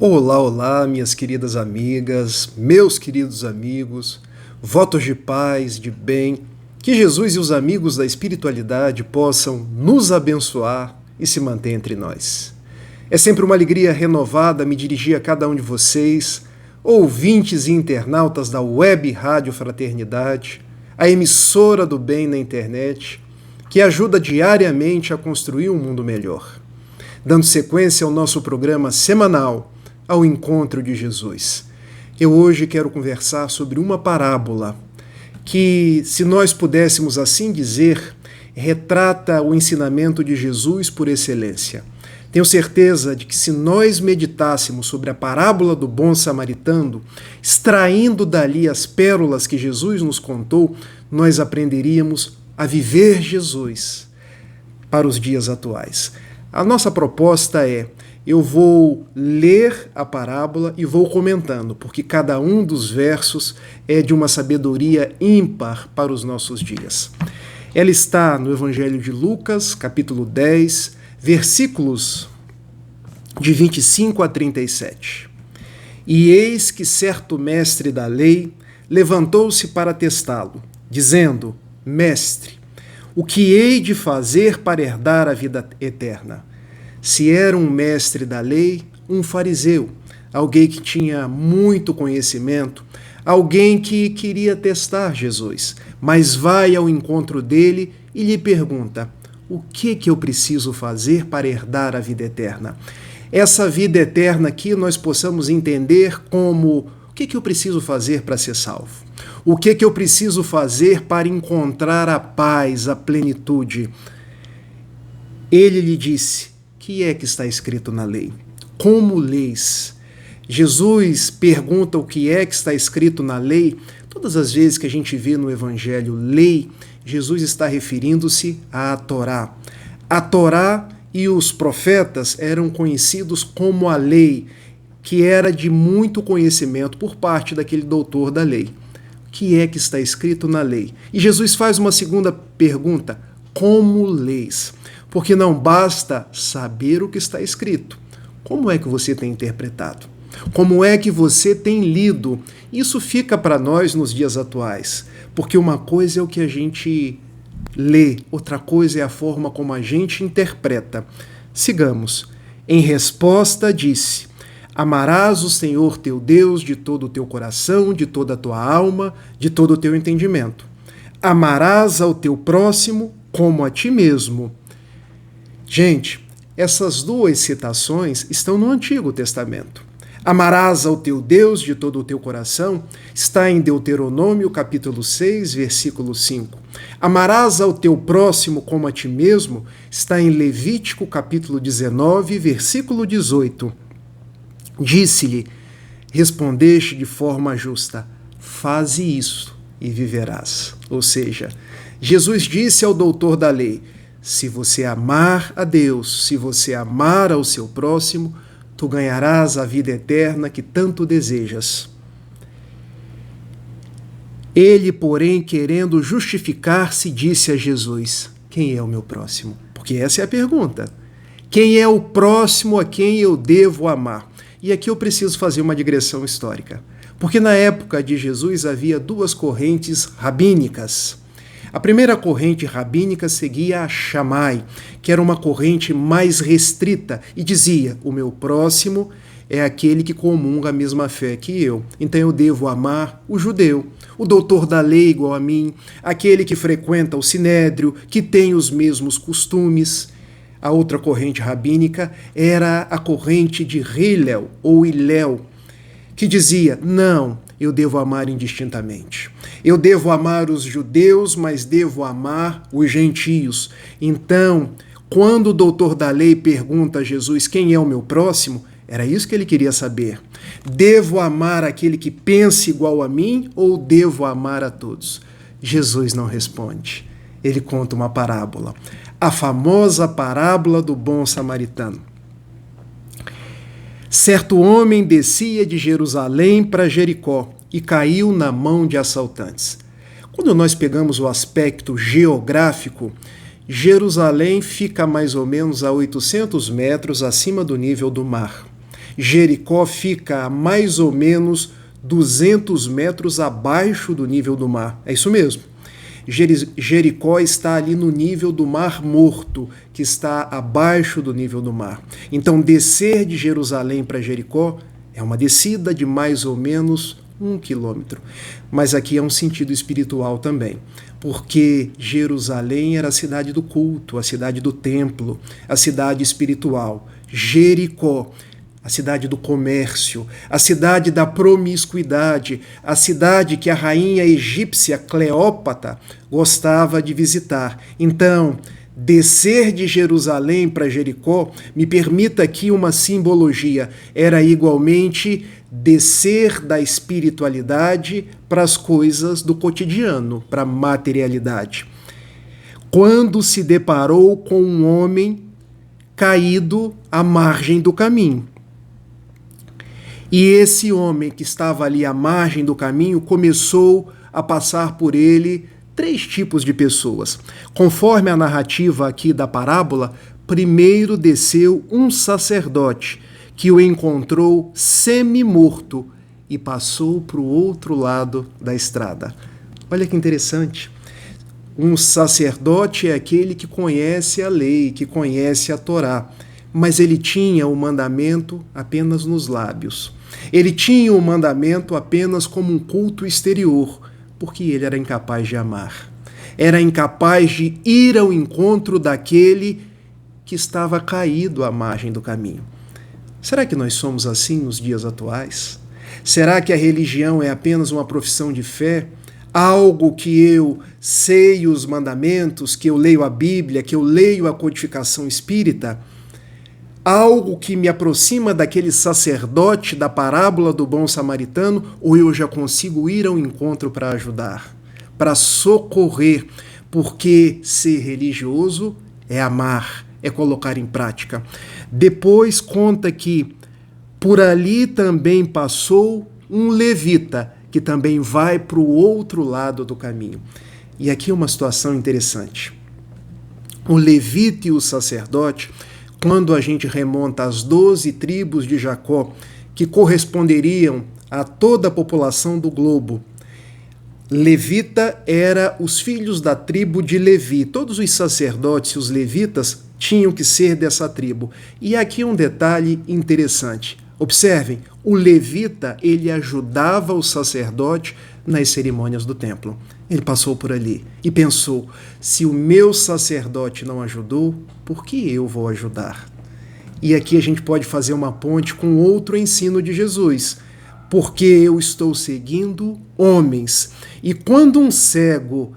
Olá, olá, minhas queridas amigas, meus queridos amigos, votos de paz, de bem, que Jesus e os amigos da espiritualidade possam nos abençoar e se manter entre nós. É sempre uma alegria renovada me dirigir a cada um de vocês, ouvintes e internautas da Web Rádio Fraternidade, a emissora do bem na internet, que ajuda diariamente a construir um mundo melhor. Dando sequência ao nosso programa semanal, ao encontro de Jesus. Eu hoje quero conversar sobre uma parábola que, se nós pudéssemos assim dizer, retrata o ensinamento de Jesus por excelência. Tenho certeza de que se nós meditássemos sobre a parábola do bom samaritano, extraindo dali as pérolas que Jesus nos contou, nós aprenderíamos a viver Jesus para os dias atuais. A nossa proposta é: eu vou ler a parábola e vou comentando, porque cada um dos versos é de uma sabedoria ímpar para os nossos dias. Ela está no Evangelho de Lucas, capítulo 10, versículos de 25 a 37. E eis que certo mestre da lei levantou-se para testá-lo, dizendo: Mestre, o que hei de fazer para herdar a vida eterna? Se era um mestre da lei, um fariseu, alguém que tinha muito conhecimento, alguém que queria testar Jesus, mas vai ao encontro dele e lhe pergunta: o que eu preciso fazer para herdar a vida eterna? Essa vida eterna aqui nós possamos entender como: o que eu preciso fazer para ser salvo? O que eu preciso fazer para encontrar a paz, a plenitude? Ele lhe disse: que é que está escrito na lei? Como leis? Jesus pergunta o que é que está escrito na lei. Todas as vezes que a gente vê no Evangelho lei, Jesus está referindo-se à Torá. A Torá e os profetas eram conhecidos como a lei, que era de muito conhecimento por parte daquele doutor da lei. O que é que está escrito na lei? E Jesus faz uma segunda pergunta: como leis? Porque não basta saber o que está escrito. Como é que você tem interpretado? Como é que você tem lido? Isso fica para nós nos dias atuais, porque uma coisa é o que a gente lê, outra coisa é a forma como a gente interpreta. Sigamos. Em resposta, disse: Amarás o Senhor teu Deus de todo o teu coração, de toda a tua alma, de todo o teu entendimento. Amarás ao teu próximo como a ti mesmo. Gente, essas duas citações estão no Antigo Testamento. Amarás ao teu Deus de todo o teu coração está em Deuteronômio, capítulo 6, versículo 5. Amarás ao teu próximo como a ti mesmo está em Levítico, capítulo 19, versículo 18. Disse-lhe: respondeste de forma justa, faze isso e viverás. Ou seja, Jesus disse ao doutor da lei: se você amar a Deus, se você amar ao seu próximo, tu ganharás a vida eterna que tanto desejas. Ele, porém, querendo justificar-se, disse a Jesus: quem é o meu próximo? Porque essa é a pergunta. Quem é o próximo a quem eu devo amar? E aqui eu preciso fazer uma digressão histórica. Porque na época de Jesus havia duas correntes rabínicas. A primeira corrente rabínica seguia a Shammai, que era uma corrente mais restrita, e dizia: o meu próximo é aquele que comunga a mesma fé que eu. Então eu devo amar o judeu, o doutor da lei igual a mim, aquele que frequenta o sinédrio, que tem os mesmos costumes. A outra corrente rabínica era a corrente de Hillel ou Hillel, que dizia: não, eu devo amar indistintamente. Eu devo amar os judeus, mas devo amar os gentios. Então, quando o doutor da lei pergunta a Jesus quem é o meu próximo, era isso que ele queria saber. Devo amar aquele que pensa igual a mim ou devo amar a todos? Jesus não responde. Ele conta uma parábola. A famosa parábola do bom samaritano. Certo homem descia de Jerusalém para Jericó e caiu na mão de assaltantes. Quando nós pegamos o aspecto geográfico, Jerusalém fica mais ou menos a 800 metros acima do nível do mar. Jericó fica a mais ou menos 200 metros abaixo do nível do mar. É isso mesmo. Jericó está ali no nível do Mar Morto, que está abaixo do nível do mar. Então, descer de Jerusalém para Jericó é uma descida de mais ou menos 1 quilômetro. Mas aqui é um sentido espiritual também, porque Jerusalém era a cidade do culto, a cidade do templo, a cidade espiritual. Jericó, a cidade do comércio, a cidade da promiscuidade, a cidade que a rainha egípcia Cleópatra gostava de visitar. Então, descer de Jerusalém para Jericó, me permita aqui uma simbologia, era igualmente descer da espiritualidade para as coisas do cotidiano, para a materialidade. Quando se deparou com um homem caído à margem do caminho. E esse homem que estava ali à margem do caminho começou a passar por ele 3 tipos de pessoas. Conforme a narrativa aqui da parábola, primeiro desceu um sacerdote que o encontrou semi-morto e passou para o outro lado da estrada. Olha que interessante. Um sacerdote é aquele que conhece a lei, que conhece a Torá, mas ele tinha o mandamento apenas nos lábios. Ele tinha o mandamento apenas como um culto exterior, porque ele era incapaz de amar. Era incapaz de ir ao encontro daquele que estava caído à margem do caminho. Será que nós somos assim nos dias atuais? Será que a religião é apenas uma profissão de fé? Algo que eu sei os mandamentos, que eu leio a Bíblia, que eu leio a codificação espírita? Algo que me aproxima daquele sacerdote da parábola do bom samaritano, ou eu já consigo ir ao encontro para ajudar, para socorrer, porque ser religioso é amar, é colocar em prática. Depois conta que por ali também passou um levita, que também vai para o outro lado do caminho. E aqui uma situação interessante. O levita e o sacerdote, quando a gente remonta às 12 tribos de Jacó, que corresponderiam a toda a população do globo, levita era os filhos da tribo de Levi. Todos os sacerdotes e os levitas tinham que ser dessa tribo. E aqui um detalhe interessante. Observem, o levita, ele ajudava o sacerdote nas cerimônias do templo. Ele passou por ali e pensou, se o meu sacerdote não ajudou, por que eu vou ajudar? E aqui a gente pode fazer uma ponte com outro ensino de Jesus, porque eu estou seguindo homens. E quando um cego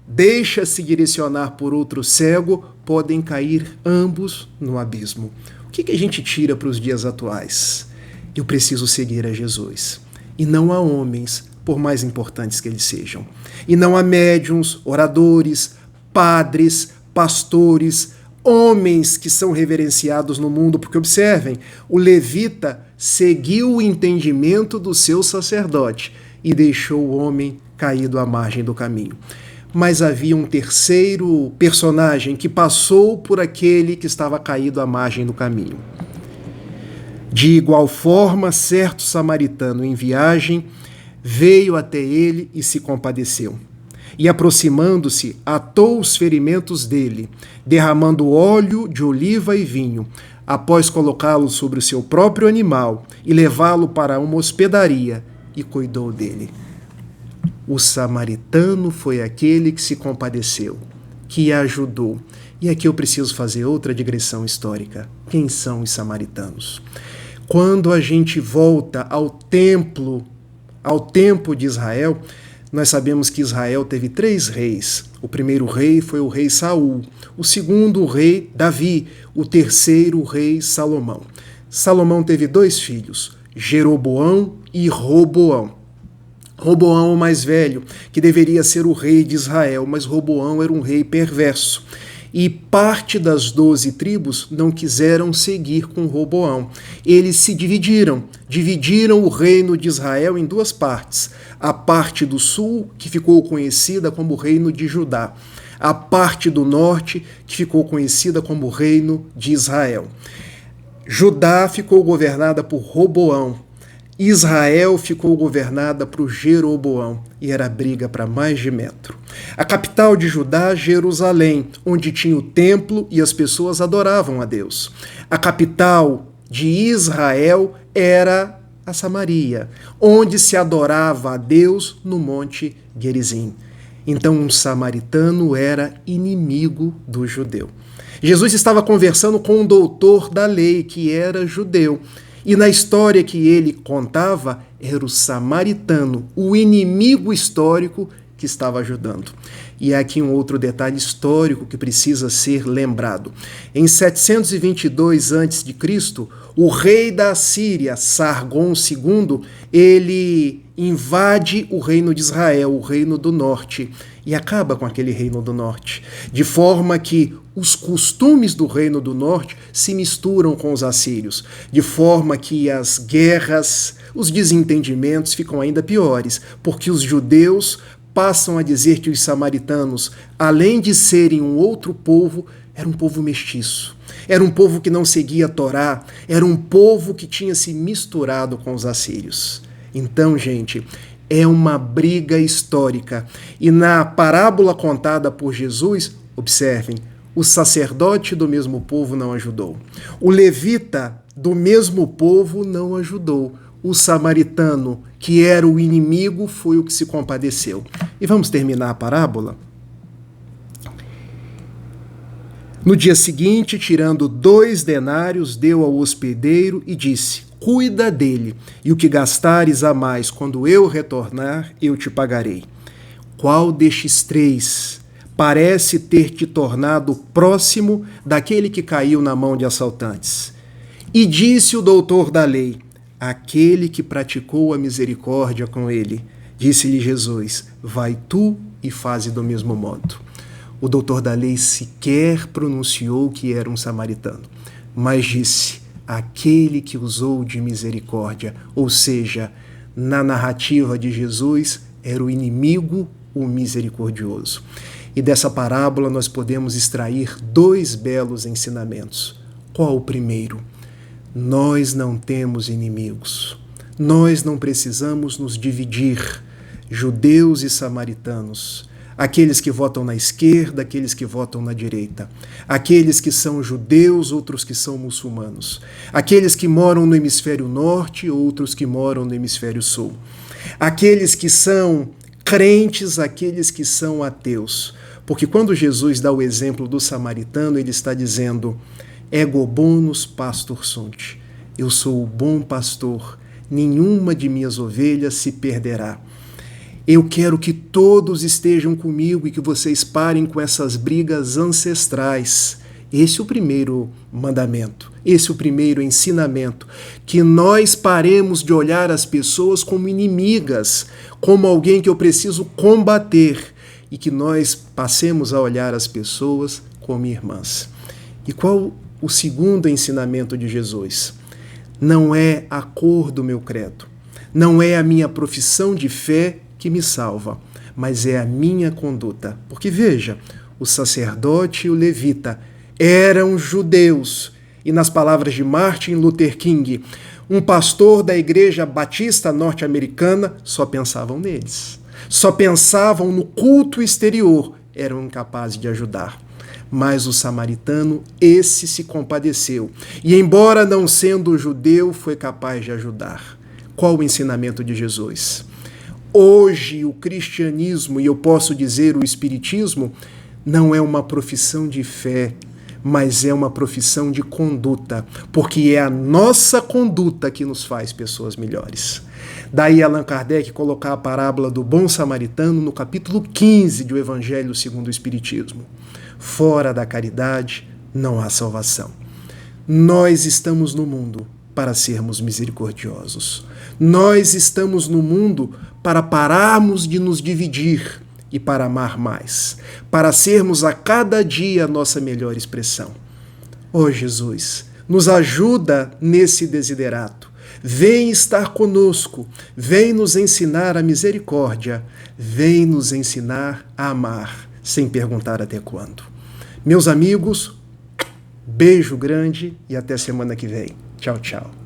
deixa-se direcionar por outro cego, podem cair ambos no abismo. O que a gente tira para os dias atuais? Eu preciso seguir a Jesus. E não a homens, por mais importantes que eles sejam. E não a médiuns, oradores, padres, pastores, homens que são reverenciados no mundo, porque observem, o levita seguiu o entendimento do seu sacerdote e deixou o homem caído à margem do caminho. Mas havia um terceiro personagem que passou por aquele que estava caído à margem do caminho. De igual forma, certo samaritano em viagem veio até ele e se compadeceu. E aproximando-se, atou os ferimentos dele, derramando óleo de oliva e vinho, após colocá-lo sobre o seu próprio animal e levá-lo para uma hospedaria, e cuidou dele. O samaritano foi aquele que se compadeceu, que ajudou. E aqui eu preciso fazer outra digressão histórica. Quem são os samaritanos? Quando a gente volta ao tempo de Israel, nós sabemos que Israel teve 3 reis. O primeiro rei foi o rei Saul, o segundo o rei Davi, o terceiro o rei Salomão. Salomão teve 2 filhos, Jeroboão e Roboão. Roboão, o mais velho, que deveria ser o rei de Israel, mas Roboão era um rei perverso. E parte das 12 tribos não quiseram seguir com Roboão. Eles se dividiram o reino de Israel em 2 partes. A parte do sul, que ficou conhecida como o reino de Judá. A parte do norte, que ficou conhecida como o reino de Israel. Judá ficou governada por Roboão. Israel ficou governada por Jeroboão, e era briga para mais de metro. A capital de Judá, Jerusalém, onde tinha o templo e as pessoas adoravam a Deus. A capital de Israel era a Samaria, onde se adorava a Deus no Monte Gerizim. Então um samaritano era inimigo do judeu. Jesus estava conversando com um doutor da lei que era judeu. E na história que ele contava, era o samaritano, o inimigo histórico que estava ajudando. E há aqui um outro detalhe histórico que precisa ser lembrado. Em 722 a.C., o rei da Assíria, Sargon II, ele invade o reino de Israel, o reino do norte, e acaba com aquele reino do norte, de forma que os costumes do reino do norte se misturam com os assírios, de forma que as guerras, os desentendimentos ficam ainda piores, porque os judeus passam a dizer que os samaritanos, além de serem um outro povo, era um povo mestiço. Era um povo que não seguia a Torá, era um povo que tinha se misturado com os assírios. Então, gente, é uma briga histórica. E na parábola contada por Jesus, observem, o sacerdote do mesmo povo não ajudou. O levita do mesmo povo não ajudou. O samaritano, que era o inimigo, foi o que se compadeceu. E vamos terminar a parábola? No dia seguinte, tirando 2 denários, deu ao hospedeiro e disse: cuida dele, e o que gastares a mais, quando eu retornar, eu te pagarei. Qual destes 3 parece ter te tornado próximo daquele que caiu na mão de assaltantes? E disse o doutor da lei: aquele que praticou a misericórdia com ele. Disse-lhe Jesus: vai tu e faze do mesmo modo. O doutor da lei sequer pronunciou que era um samaritano, mas disse: aquele que usou de misericórdia, ou seja, na narrativa de Jesus, era o inimigo, o misericordioso. E dessa parábola nós podemos extrair 2 belos ensinamentos. Qual o primeiro? Nós não temos inimigos. Nós não precisamos nos dividir, judeus e samaritanos. Aqueles que votam na esquerda, aqueles que votam na direita. Aqueles que são judeus, outros que são muçulmanos. Aqueles que moram no hemisfério norte, outros que moram no hemisfério sul. Aqueles que são crentes, aqueles que são ateus. Porque quando Jesus dá o exemplo do samaritano, ele está dizendo: ego bonus pastor sunt. Eu sou o bom pastor, nenhuma de minhas ovelhas se perderá. Eu quero que todos estejam comigo e que vocês parem com essas brigas ancestrais. Esse é o primeiro mandamento, esse é o primeiro ensinamento, que nós paremos de olhar as pessoas como inimigas, como alguém que eu preciso combater, e que nós passemos a olhar as pessoas como irmãs. E qual o segundo ensinamento de Jesus? Não é a cor do meu credo, não é a minha profissão de fé que me salva, mas é a minha conduta. Porque veja, o sacerdote e o levita eram judeus, e nas palavras de Martin Luther King, um pastor da igreja batista norte-americana, só pensavam neles, só pensavam no culto exterior, eram incapazes de ajudar. Mas o samaritano, esse se compadeceu, e embora não sendo judeu, foi capaz de ajudar. Qual o ensinamento de Jesus? Hoje o cristianismo, e eu posso dizer o espiritismo, não é uma profissão de fé, mas é uma profissão de conduta, porque é a nossa conduta que nos faz pessoas melhores. Daí Allan Kardec colocar a parábola do bom samaritano no capítulo 15 do Evangelho segundo o Espiritismo. Fora da caridade não há salvação. Nós estamos no mundo para sermos misericordiosos. Nós estamos no mundo para pararmos de nos dividir e para amar mais, para sermos a cada dia a nossa melhor expressão. Ó Jesus, nos ajuda nesse desiderato. Vem estar conosco, vem nos ensinar a misericórdia, vem nos ensinar a amar, sem perguntar até quando. Meus amigos, Beijo grande e até semana que vem. Tchau, tchau.